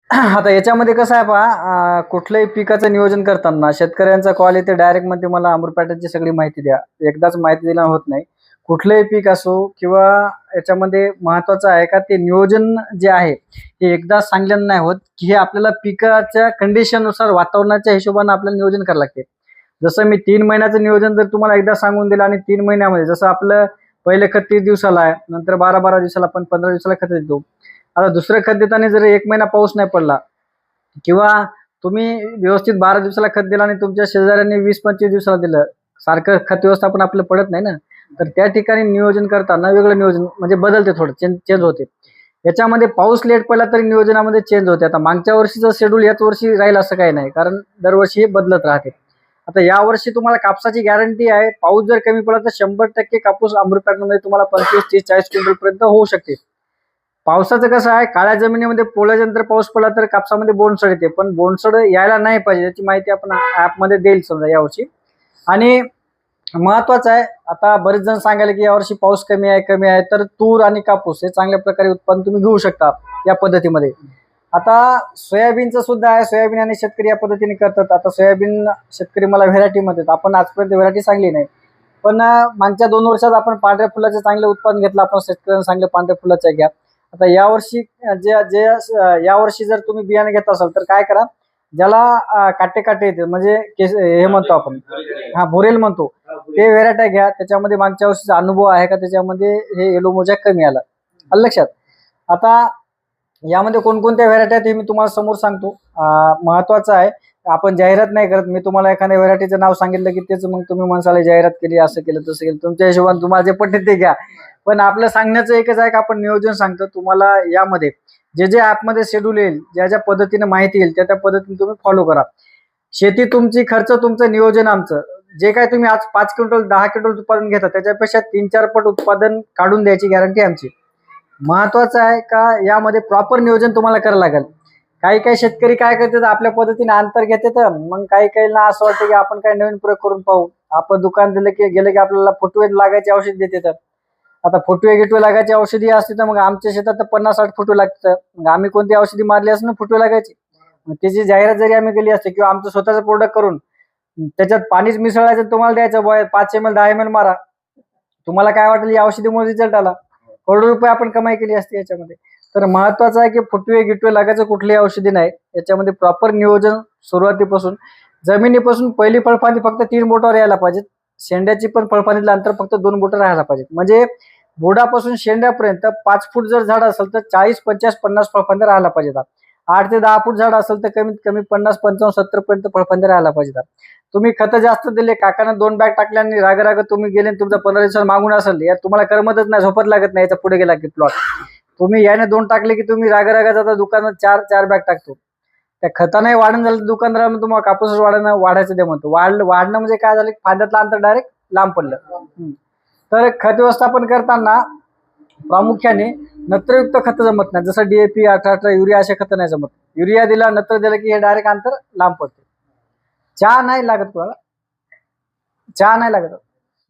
आता याच्यामध्ये कसं आहे पहा, कुठल्याही पिकाचं नियोजन करताना शेतकऱ्यांचा कॉल येते डायरेक्ट मध्ये मला अमृत पॅटर्नची सगळी माहिती द्या. एकदाच माहिती दिला होत नाही. कुठलंही पीक असो किंवा याच्यामध्ये महत्वाचं आहे का ते नियोजन जे आहे ते एकदा सांगल्यानं नाही होत, की हे आपल्याला पिकाच्या कंडिशननुसार वातावरणाच्या हिशोबाने आपल्याला नियोजन करावं लागते. जसं मी 3 महिन्याचं नियोजन जर तुम्हाला एकदा सांगून दिलं आणि 3 महिन्यामध्ये जसं आपलं पहिले खत 30 दिवसाला आहे, नंतर 12-12 दिवसाला, आपण 15 दिवसाला खत देतो. आता दुसरं खत देताना जर 1 महिना पाऊस नाही पडला किंवा तुम्ही व्यवस्थित 12 दिवसाला खत दिलं आणि तुमच्या शेजाऱ्यांनी 20-25 दिवसाला दिलं, सारखं खत व्यवस्थापन आपलं पडत नाही ना. तर त्या ठिकाणी नियोजन करताना वेगळं नियोजन म्हणजे बदलते, थोडं चेंज होते. याच्यामध्ये पाऊस लेट पडला तरी नियोजनामध्ये चेंज होते. आता मागच्या वर्षीचं शेड्यूल याच वर्षी राहील असं काही नाही, कारण दरवर्षी हे बदलत राहते. आता यावर्षी तुम्हाला कापसाची गॅरंटी आहे. पाऊस जर कमी पडला तर 100% कापूस अमृत पॅटर्नमध्ये तुम्हाला 25, 30, 40 क्विंटल पर्यंत होऊ शकते. पावसाचं कसं आहे, काळ्या जमिनीमध्ये पोळल्यानंतर पाऊस पडला तर कापसामध्ये बोंडसड येते, पण बोंडसड यायला नाही पाहिजे याची माहिती आपण ॲपमध्ये देईल समजा यावर्षी. आणि महत्वाचं आहे, आता बरेच जण सांगायला की यावर्षी पाऊस कमी आहे, तर तूर आणि कापूस हे चांगल्या प्रकारे उत्पादन तुम्ही घेऊ शकता या पद्धतीमध्ये. आता सोयाबीनचं सुद्धा आहे, सोयाबीन आणि शेतकरी या पद्धतीने करतात. आता सोयाबीन शेतकरी मला व्हेरायटी म्हणतात, आपण आजपर्यंत व्हेरायटी सांगली नाही, पण मागच्या 2 वर्षात आपण पांढऱ्या फुलाचं चांगलं उत्पादन घेतलं. आपण शेतकऱ्यांना सांगलं पांढऱ्या फुलाचं घ्या. आता यावर्षी जे जे यावर्षी जर तुम्ही बियाणे घेत असाल तर काय करा, ज्याला काटे येते म्हणजे हे म्हणतो आपण, हा भुरेल म्हणतो, ते व्हेरायटी घ्या. त्याच्यामध्ये मागच्या वर्षीचा अनुभव आहे का त्याच्यामध्ये हे येलो मोजॅक कमी आला, आलं लक्षात. आता यामध्ये कोणकोणत्या व्हेरायटी आहेत हे मी तुम्हाला समोर सांगतो. महत्वाचं आहे, आपण जाहिरात नाही करत. मी तुम्हाला एखाद्या व्हेरायटीचं नाव सांगितलं की तेच मग तुम्ही म्हणसाल जाहिरात केली, असं केलं तसं केलं, तुमच्या हिशोबाने तुम्हाला जे पटेल ते घ्या. पण आपलं सांगण्याचं एकच आहे की आपण नियोजन सांगतो तुम्हाला. यामध्ये जे ॲपमध्ये शेड्यूल येईल, ज्या पद्धतीने माहिती येईल त्या पद्धतीने तुम्ही फॉलो करा. शेती तुमची, खर्च तुमचं, नियोजन आमचं. जे काय तुम्ही आज 5 क्विंटल 10 क्विंटल उत्पादन घेता त्याच्यापेक्षा 3-4 पट उत्पादन काढून द्यायची गॅरंटी आमची. महत्वाचं आहे का यामध्ये प्रॉपर नियोजन तुम्हाला करावं लागेल. काही शेतकरी काय करतात, आपल्या पद्धतीने अंतर घेतात. मग काही असं वाटतं की आपण काही नवीन प्रयोग करून पाहू. आपण दुकान गेलं की आपल्याला फुटवे लागायची औषध देतात. आता फुटवे लागायची औषधी असते तर मग आमच्या शेतात तर 50-60 फुटवे लागतात. मग आम्ही कोणती औषधी मारली असं ना फुटवे लागायची. मग त्याची जाहिरात जरी आम्ही केली असते किंवा आमचं स्वतःचं प्रोडक्ट करून त्याच्यात पाणीच मिसळायचं तुम्हाला द्यायचं, 5 ml 10 ml मारा, तुम्हाला काय वाटेल या औषधीमुळे रिझल्ट आला, करोडो रुपये आपण कमाई केली असते याच्यामध्ये. तर महत्वाचं आहे की फुटवे लागायचं कुठलीही औषधी नाही. याच्यामध्ये प्रॉपर नियोजन सुरुवातीपासून, जमिनीपासून पहिली फळफांदी फक्त 3 बोटावर यायला पाहिजेत. शेंड्याची पण फळफांदीतलं अंतर फक्त 2 बोटं राहायला पाहिजेत. म्हणजे बोडापासून शेंड्यापर्यंत 5 फूट जर झाड असेल तर 40, 50, 50 फळफांद्या राहायला पाहिजेत. 8 ते 10 फूट झाड असेल तर कमीत कमी 50, 55, 70 पर्यंत फळफांद्या राहायला पाहिजेत. तुम्ही खतं जास्त दिले, काकानं 2 बॅग टाकल्या आणि राग तुम्ही गेले आणि तुमचा 15 दिवसात मागून असेल, यार तुम्हाला करमतच नाही, झोपत लागत नाही. याचा पुढे गेला की प्लॉट तुम्ही याने 2 टाकले की तुम्ही राग जाता दुकानात 4 बॅग टाकतो. त्या खताने वाढण झालं तर दुकानदारानं तुम्हाला कापूसच वाढायचं ते म्हणतो. वाढणं म्हणजे काय झालं, फांद्यातलं अंतर डायरेक्ट लांब पडलं. तर खत व्यवस्थापन करताना प्रामुख्याने नत्रयुक्त खतं जमत नाही. जसं DAP, 18-18, युरिया असे खतं नाही जमत. युरिया दिला, नत्र दिलं की हे डायरेक्ट अंतर लांब पडते. चहा नाही लागत तुम्हाला, चहा नाही लागत.